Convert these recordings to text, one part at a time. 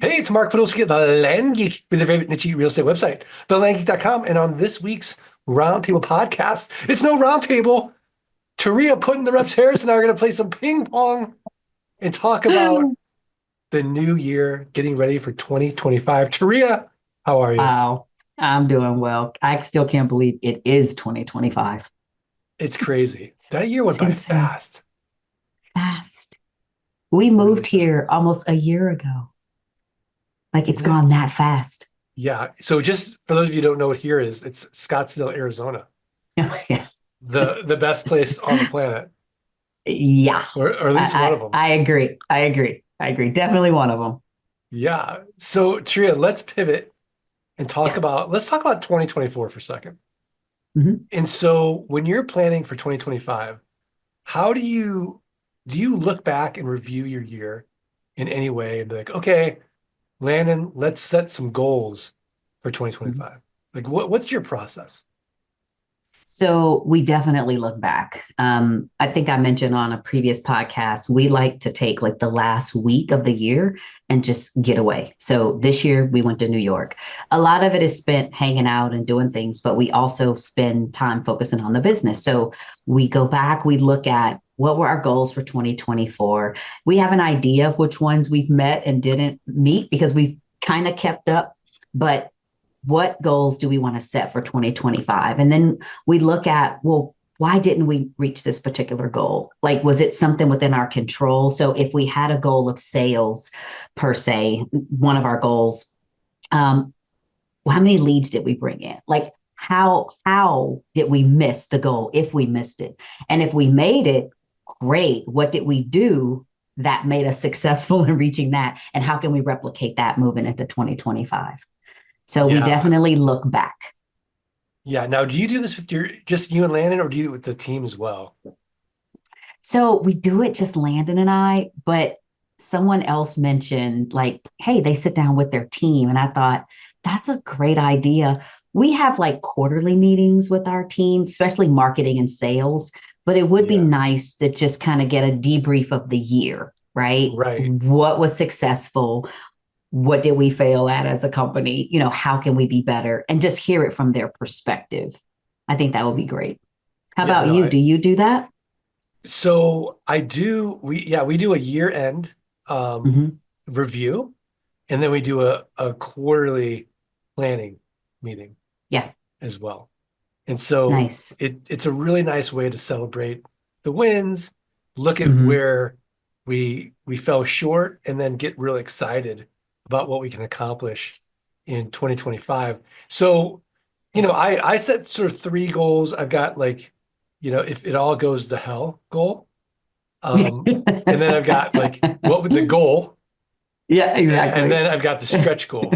Hey, it's Mark Podolsky, the Land Geek, with your favorite niche real estate website, thelandgeek.com. And on this week's Roundtable podcast, it's no roundtable. Teria putting the reps Harris and I are going to play some ping pong and talk about the new year, getting ready for 2025. Teria, how are you? Wow, I'm doing well. I still can't believe it is 2025. It's crazy. That year went It's by insane. fast, Fast. We really moved here fast. almost a year ago. Like it's Isn't it? gone that fast. Yeah. So just for those of you who don't know what here is, it's Scottsdale, Arizona, Yeah. the best place on the planet, Yeah. or at least one of them. I agree. I agree. I agree. Definitely one of them. Yeah. So Tria, let's pivot and Yeah. let's talk about 2024 for a second. Mhm. And so when you're planning for 2025, how do you look back and review your year in any way and be like, okay, Landon, let's set some goals for Mhm. 2025. Like what's your process? So we definitely look back. I think I mentioned on a previous podcast, we like to take like the last week of the year and just get away. So this year we went to New York. A lot of it is spent hanging out and doing things, but we also spend time focusing on the business. So we go back, we look at what were our goals for 2024. We have an idea of which ones we've met and didn't meet because we've kind of kept up, but what goals do we want to set for 2025? And then we look at, well, why didn't we reach this particular goal? Like, was it something within our control? So if we had a goal of sales per se, one of our goals, well, how many leads did we bring in? Like, how did we miss the goal if we missed it? And if we made it, great. What did we do that made us successful in reaching that? And how can we replicate that moving into 2025? So we Yeah. definitely look back. Yeah. Now, do you do this with your just you and Landon, or do you do it with the team as well? So we do it just Landon and I, but someone else mentioned, like, hey, they sit down with their team. And I thought, that's a great idea. We have like quarterly meetings with our team, especially marketing and sales, but it would be Yeah. nice to just kind of get a debrief of the year, right? Right. What was successful? What did we fail at as a company? How can we be better? And just hear it from their perspective. I think that would be great. How Yeah, about no, you? Do you do that? so I do we do a year end um Mm-hmm. review, and then we do a quarterly planning meeting Yeah. as well. And so Nice. it's a really nice way to celebrate the wins, look at Hmm. where we fell short, and then get really excited about what we can accomplish in 2025. So, I set sort of three goals. I've got like, if it all goes to hell goal. And then I've got like what would the goal, Yeah, and exactly. then I've got the stretch goal.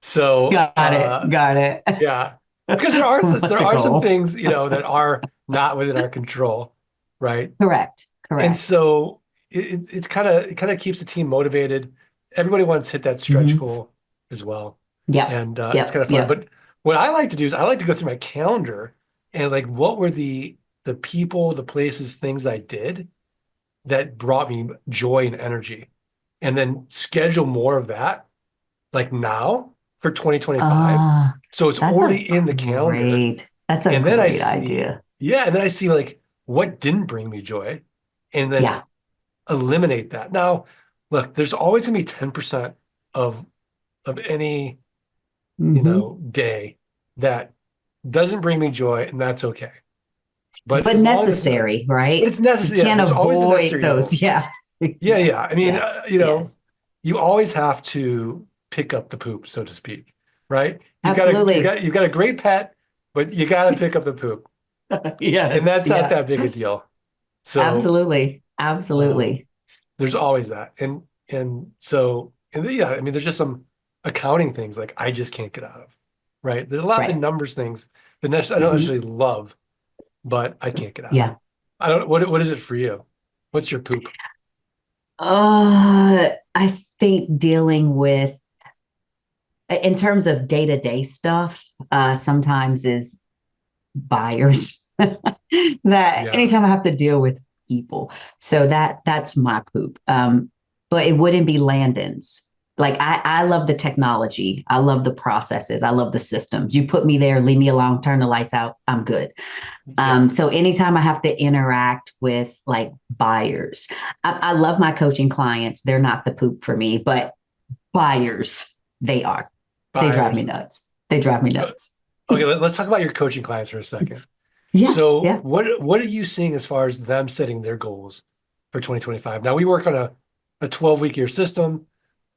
So, Got it. Got it. yeah, because there are some Goal. things, that are not within our control, right? Correct. And Correct. so it kind of keeps the team motivated. Everybody wants to hit that stretch Hmm. goal as well, Yep. and it's kind Yep. of fun. Yep. But what I like to do is I like to go through my calendar and like what were the people, the places, things I did that brought me joy and energy, and then schedule more of that like now for 2025. Ah, So it's already in the calendar. that's a And then I great see, idea. yeah, and then I see like what didn't bring me joy and then Yeah. eliminate that. Now, look, there's always gonna be 10% of any, Hmm. day that doesn't bring me joy, and that's okay. But But as long as it's not, necessary, but right? it's You necessary. Yeah, can't there's always a avoid necessary those. evil. Yeah. Yeah, yeah. I mean, Yes. Yes. you always have to pick up the poop, so to speak, right? Absolutely. You've got a great pet, but you got to pick up the poop, and Yes. that's not Yeah. that big a deal. So Absolutely. um, Absolutely. there's always that, yeah, I mean, there's just some accounting things like I just can't get out of, right? There's a lot of the Right. numbers things that I don't Hmm. necessarily love, but I can't get out of. Yeah. I don't. What is it for you? What's your poop? I think dealing with, in terms of day to day stuff, sometimes is buyers that Yeah. anytime I have to deal with people. So that's my poop. But it wouldn't be Landon's. Like I love the technology. I love the processes. I love the systems. You put me there, leave me alone, turn the lights out. I'm good. Yeah. So anytime I have to interact with like buyers, I love my coaching clients. They're not the poop for me, but buyers, they are. They drive me Buyers. nuts. They drive me Uh, nuts. Okay, let's talk about your coaching clients for a second. Yeah, So yeah. what are you seeing as far as them setting their goals for 2025? Now we work on a 12-week year system.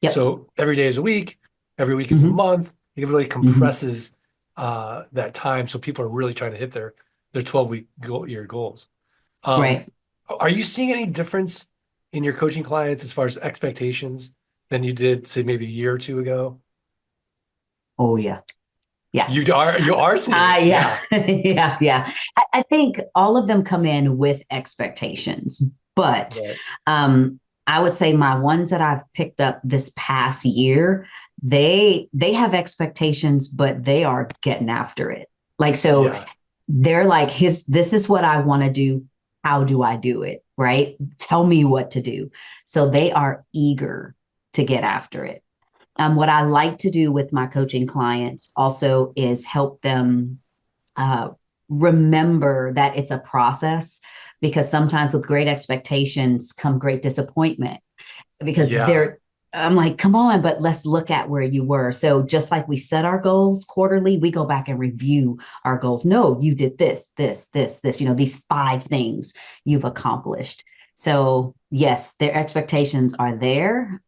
Yep. So every day is a week, every week is a Hmm. month. It really Hmm. compresses that time. So people are really trying to hit their 12-week year goals. Um, Right. are you seeing any difference in your coaching clients as far as expectations than you did, say, maybe a year or two ago? Oh yeah. Yeah. You are seeing it. Yeah. Yeah. Yeah. Yeah. I think all of them come in with expectations, but Right. um, I would say my ones that I've picked up this past year, they have expectations, but they are getting after it. Like so Yeah. they're like this is what I want to do. How do I do it? Right? Tell me what to do. So they are eager to get after it. What I like to do with my coaching clients also is help them uh, remember that it's a process, because sometimes with great expectations come great disappointment, because Yeah. I'm like, come on, but let's look at where you were. So just like we set our goals quarterly, we go back and review our goals. No, you did this, these 5 things you've accomplished. So yes, their expectations are there.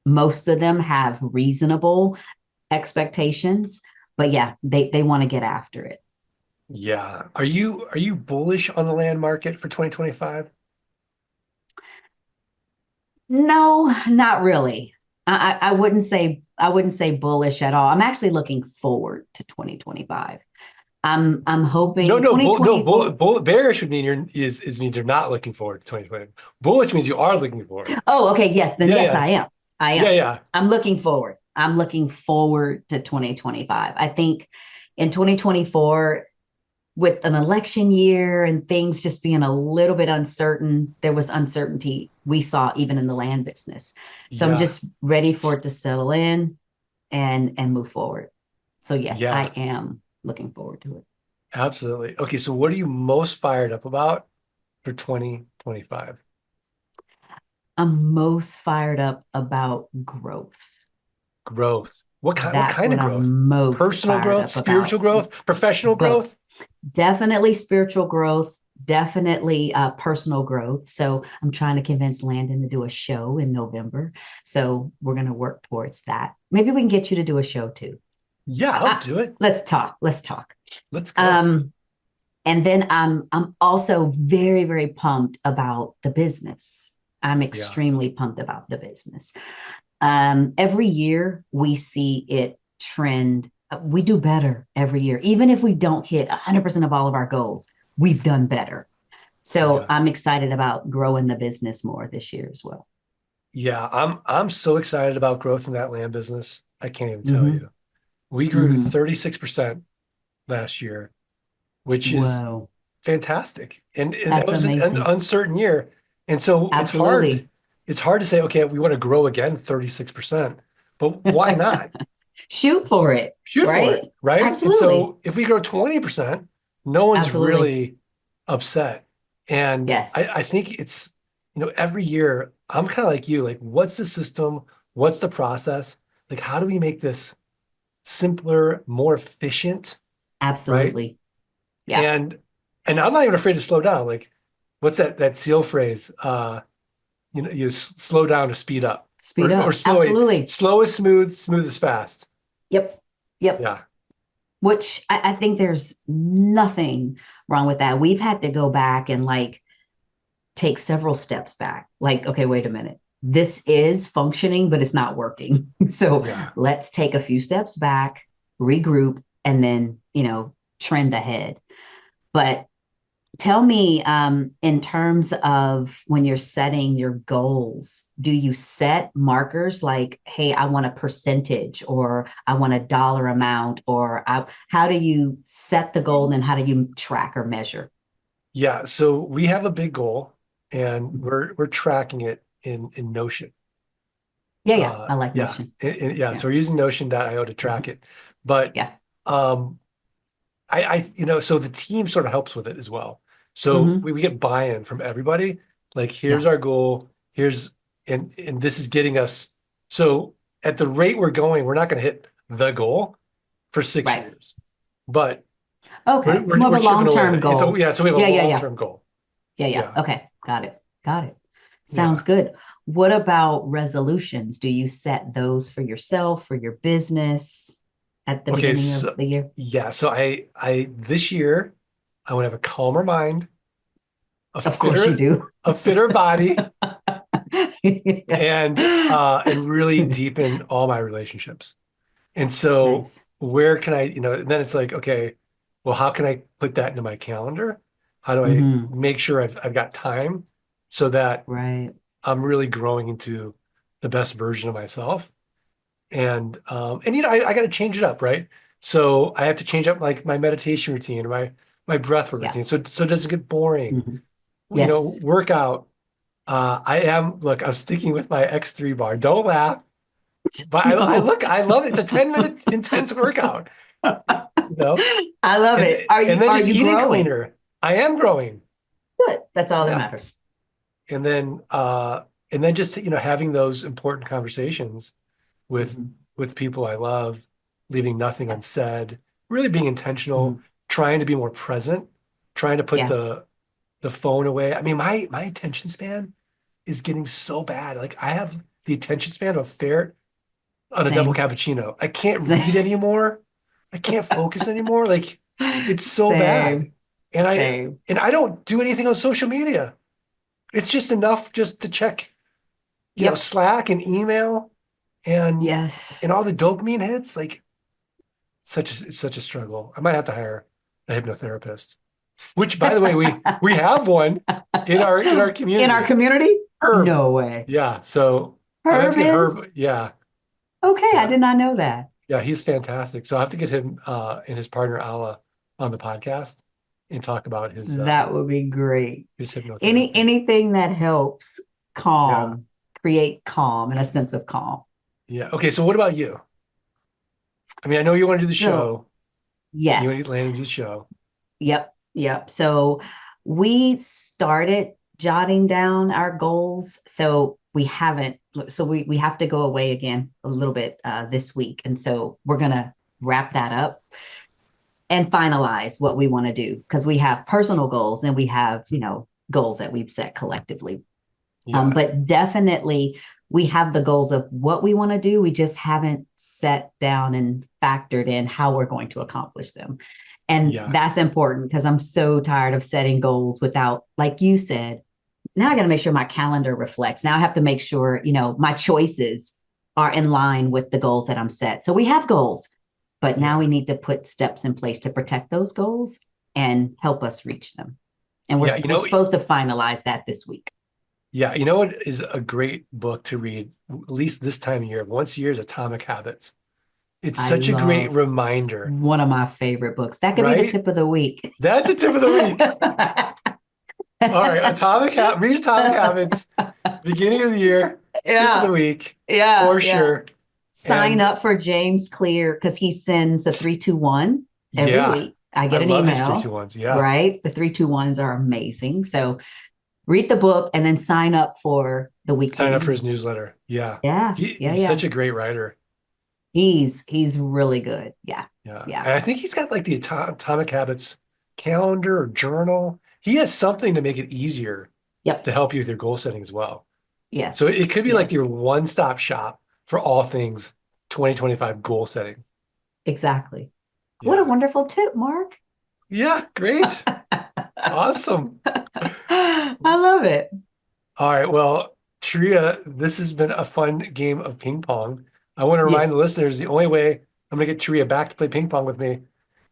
Most of them have reasonable expectations, but yeah, they want to get after it. Yeah. Are you bullish on the land market for 2025? No, not really. I wouldn't say bullish at all. I'm actually looking forward to 2025. I'm No, hoping no, no, 2024. bearish would mean is means you're not looking forward to 2020. Bullish means you are looking forward. Oh, okay, yes, then Yeah, yes, yeah, I am. I yeah, am. yeah, I'm looking forward. I'm looking forward to 2025. I think in 2024, with an election year and things just being a little bit uncertain, there was uncertainty we saw even in the land business. So I'm yeah, just ready for it to settle in and move forward. So yes, I yeah, am looking forward to it. absolutely. Okay, so what are you most fired up about for 2025? I'm most fired up about growth. Growth. What That's kind of what growth? I'm most Personal fired growth, up about. spiritual growth, professional Both. growth? Definitely spiritual growth, definitely personal growth. So I'm trying to convince Landon to do a show in November. So we're going to work towards that. Maybe we can get you to do a show too. Yeah, I'll do it. Let's talk. Let's talk. Let's go. Um, and then I'm also very, very pumped about the business. I'm Yeah. extremely pumped about the business. Every year we see it trend. We do better every year. Even if we don't hit 100% of all of our goals, we've done better. So Yeah. I'm excited about growing the business more this year as well. Yeah, I'm so excited about growth in that land business. I can't even tell Mm-hmm. you. We grew Mm-hmm. 36% last year, which is Whoa, fantastic. And that that's was an amazing. uncertain year. And so Absolutely. it's hard to say, okay, we want to grow again 36%, but why not? Shoot for it, Shoot for right? it, right? And Absolutely. so if we grow 20%, no one's Absolutely. really upset. And Yes. I think it's, every year I'm kind of like you, like, what's the system? What's the process? Like, how do we make this simpler, more efficient, right? Absolutely. Yeah. And I'm not even afraid to slow down. Like, what's that SEAL phrase? You slow down to speed up, Speed or up. Absolutely. slow is smooth, smooth is fast. Yep. Yep. Yeah, Which I think there's nothing wrong with that. We've had to go back and like take several steps back. Like, okay, wait a minute. This is functioning, but it's not working. So yeah. let's take a few steps back, regroup, and then, trend ahead. But tell me, in terms of when you're setting your goals, do you set markers like, hey, I want a percentage or I want a dollar amount, or how do you set the goal and then how do you track or measure? Yeah, so we have a big goal and we're tracking it in Notion. Yeah. I like Yeah. Notion. Yeah. Yeah. So we're using Notion.io to Mhm. track it. But Yeah. um, so the team sort of helps with it as well. So Hmm. we get buy-in from everybody. Like, here's Yeah. our goal. And this is getting us. So at the rate we're going, we're not going to hit the goal for six Right. years, but Okay. It's more of we're a chipping away at long-term it. It's goal. yeah. So we have a Yeah. Yeah. Yeah. long-term goal. Yeah. Yeah. Yeah. Okay. Got it. Got it. Sounds Yeah. good. What about resolutions? Do you set those for yourself, for your business at the Okay. beginning of So the year? yeah. So I this year I want to have a calmer mind, a Of course you fitter, do. a fitter body, and really deepen all my relationships. And so Nice. where can I, and then it's like, okay, well, how can I put that into my calendar? How do I Hmm. make sure I've got time so that Right. I'm really growing into the best version of myself? And I got to change it up, right? So I have to change up like my meditation routine, or my breath work Yeah. routine. So it doesn't get boring. Hmm. Yes. Workout. Look, I'm sticking with my X3 bar. Don't laugh. But No. I love it. It's a 10-minute intense workout, you know, I love and it. Are and you then are just you eating growing? cleaner. I am growing. Good. That's all that Yeah. matters. And then just, having those important conversations with Hmm. people I love, leaving nothing Yeah. unsaid, really being intentional, Mhm. trying to be more present, trying to put Yeah. the phone away. I mean, my attention span is getting so bad. Like, I have the attention span of a ferret on a double Same. cappuccino. I can't Same. read anymore. I can't focus anymore. Like, it's so bad. Same. And I Same. and I don't do anything on social media. It's just enough just to check, Yep. Slack and email and Yes. all the dopamine hits. Like, it's such a struggle. I might have to hire a hypnotherapist. Which, by the way, we have one in our In our community. community? Herb. No way. Yeah. So I have to Herb get is? Herb. Yeah. Okay, I Yeah. did not know that. Yeah, he's fantastic. So I have to get him and his partner Ala on the podcast and talk about That would be great. his hypnotherapy. Anything that helps Yeah. create calm and a sense of calm. Yeah. Okay, so what about you? I mean, I know you want to do the So, show. You want to yes. land and do the show. Yep, yep. So we started jotting down our goals. So we haven't, so we have to go away again a little bit this week. And so we're gonna wrap that up and finalize what we want to do because we have personal goals and we have, goals that we've set collectively. Yeah. But definitely we have the goals of what we want to do. We just haven't sat down and factored in how we're going to accomplish them. And Yeah. that's important because I'm so tired of setting goals without, like you said, now I got to make sure my calendar reflects. Now I have to make sure, my choices are in line with the goals that I'm set. So we have goals, but now Yeah. we need to put steps in place to protect those goals and help us reach them. And we're, Yeah. we're supposed to finalize that this week. Yeah. You know what is a great book to read, at least this time of year? Once a year, is Atomic Habits. It's I such a great love it's reminder, one of my favorite books. That could be the right? tip of the week. That's the tip of the week. All right. Read Atomic Habits, beginning of the year, tip of the Yeah, week, yeah, for yeah. sure. Sign And up for James Clear because he sends a 3-2-1 every yeah, week. I I get an love his three, two, email, ones. Yeah. right? The 3-2-1s are amazing. So read the book and then sign up for the weekly Sign up for his emails. newsletter. Yeah. Yeah, yeah, He's yeah. such a great writer. He's really good. Yeah, Yeah. yeah. And I think he's got like the Atomic Habits calendar or journal. He has something to make it easier Yep. to help you with your goal setting as well. So Yes. it could be like your Yes. one-stop shop for all things 2025 goal setting. Exactly. What a Yeah. wonderful tip, Mark. Yeah. Great. Awesome. I love it. All right. Well, Tria, this has been a fun game of ping pong. I want to remind the Yes. listeners the only way I'm going to get Tria back to play ping pong with me,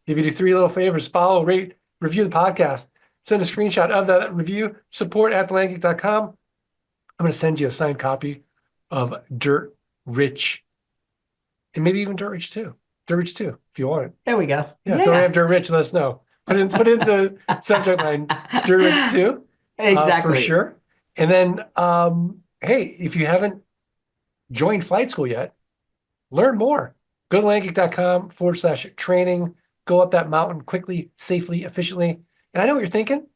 if you do three little favors: follow, rate, review the podcast, send a screenshot of that review, support@thelandgeek.com. I'm going to send you a signed copy of Dirt Rich, and maybe even Dirt Rich 2. Dirt Rich 2, if you want it. There we go. Yeah, if you want to Yeah. have Dirt Rich, let us know. Put in the subject line, Dirt Rich 2. For Exactly. sure. And then, hey, if you haven't joined flight school yet, learn more. Go to landgeek.com/training. Go up that mountain quickly, safely, efficiently. And I know what you're thinking.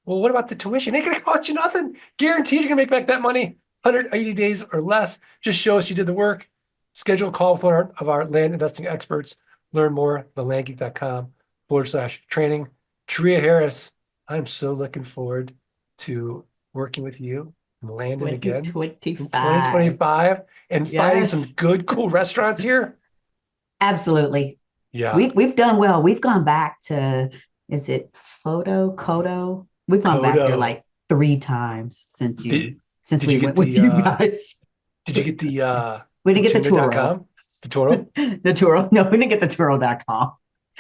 Well, what about the tuition? It ain't gonna cost you nothing. Guaranteed you're gonna make back that money 180 days or less. Just show us you did the work. Schedule a call with one of our land investing experts. Learn more at landgeek.com/training. Teria Harris, I'm so looking forward to working with you and landing again in 2025 and finding some good, cool restaurants here. Absolutely. Yeah. We've done well. We've gone back to, is it Kodo? We've gone back there like 3 times since we went with you guys. Did you get the we didn't get the Turo? The Turo? The Turo. No, we didn't get the Turo.com.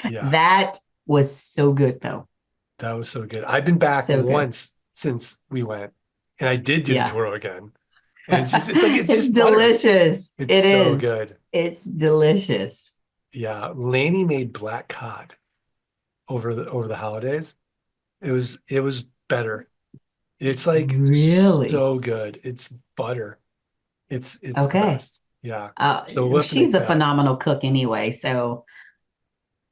Yeah. That was so good though. That was so good. I've been back once since we went, and I did do the Turo again. And it's just delicious. It's so good. It's delicious. Yeah. Laney made black cod over the holidays. It was better. It's like really so good. It's butter. It's okay. The best. Yeah. So she's a phenomenal cook anyway. So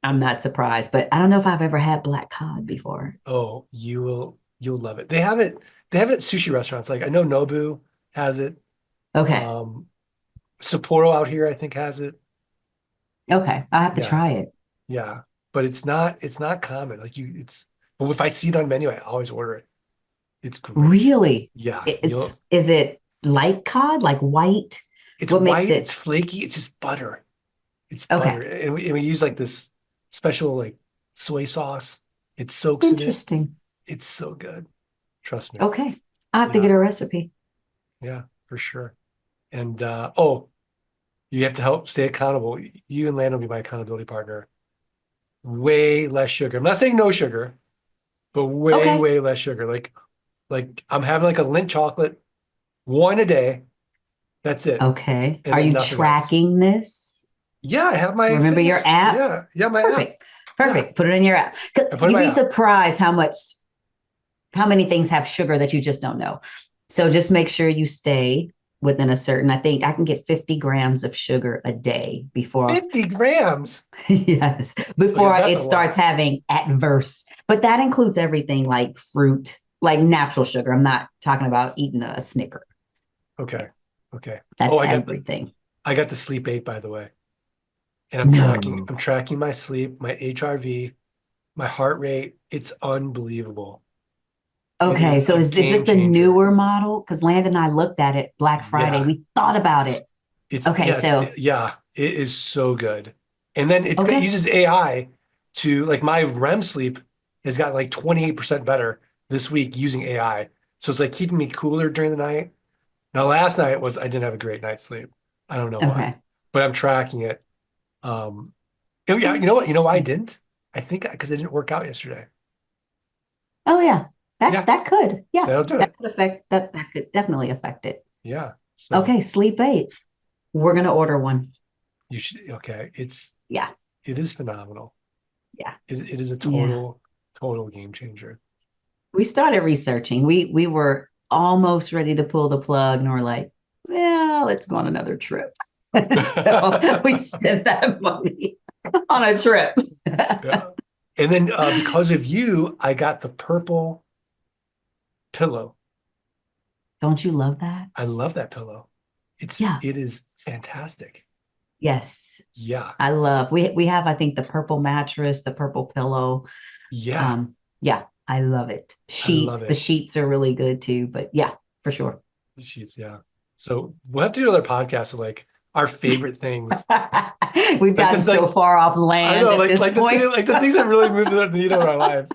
I'm not surprised, but I don't know if I've ever had black cod before. Oh, you'll love it. They have it at sushi restaurants. Like I know Nobu has it. Okay. Sapporo out here, I think, has it. Okay. I'll have to try it. Yeah. But it's not common. Like but if I see it on menu, I always order it. It's great. Really? Yeah. Is it light cod, like white? It's white, it's flaky, it's just butter. It's butter. And we use like this special like soy sauce. It soaks in it. Interesting. It's so good. Trust me. Okay. I have to get a recipe. Yeah, for sure. And you have to help stay accountable. You and Landon will be my accountability partner. Way less sugar. I'm not saying no sugar, but way less sugar. Like I'm having like a Lindt chocolate, 1 a day. That's it. Okay. Are you tracking this? Yeah, I have my Remember your app? Yeah, my app. Perfect. Put it in your app. You'd be surprised how many things have sugar that you just don't know. So just make sure you stay within a certain, I think I can get 50 grams of sugar a day before 50 grams. Yes. Before it starts having adverse, but that includes everything like fruit, like natural sugar. I'm not talking about eating a Snicker. Okay. That's everything. I got the sleep 8, by the way. And I'm tracking my sleep, my HRV, my heart rate. It's unbelievable. Okay, so is this the newer model? Because Landon and I looked at it Black Friday. We thought about it. It is so good. And then it uses AI to, like, my REM sleep has gotten like 28% better this week using AI. So it's like keeping me cooler during the night. Now, last night I didn't have a great night's sleep. I don't know why, but I'm tracking it. You know what? You know why I didn't? I think because I didn't work out yesterday. Oh yeah. That could. Yeah. That'll do it. Could affect that could definitely affect it. Yeah. So. Okay, sleep 8. We're gonna order one. You should. Okay. It is phenomenal. Yeah. It is a total game changer. We started researching. We were almost ready to pull the plug, and we're like, yeah, let's go on another trip. So we spent that money on a trip. Yeah. And then because of you, I got the purple pillow. Don't you love that? I love that pillow. It is fantastic. Yes. Yeah. I love. We have, I think, the purple mattress, the purple pillow. Yeah. I love it. Sheets. The sheets are really good too. But yeah, for sure. The sheets. Yeah. So we'll have to do another podcast of like our favorite things. We've gotten so far off land. I know, at this point. The things that really moved the needle in our lives.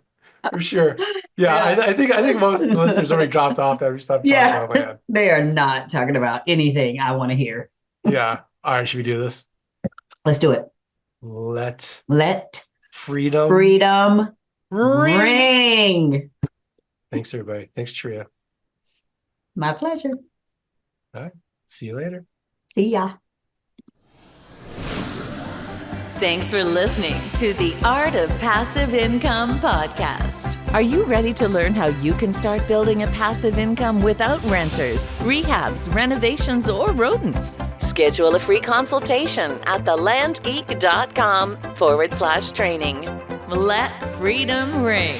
For sure. Yeah. I think most listeners already dropped off that. We stopped talking about land. They are not talking about anything I want to hear. Yeah. All right. Should we do this? Let's do it. Let freedom ring. Thanks, everybody. Thanks, Teria. My pleasure. All right. See you later. See ya. Thanks for listening to the Art of Passive Income podcast. Are you ready to learn how you can start building a passive income without renters, rehabs, renovations, or rodents? Schedule a free consultation at thelandgeek.com/training. Let freedom ring.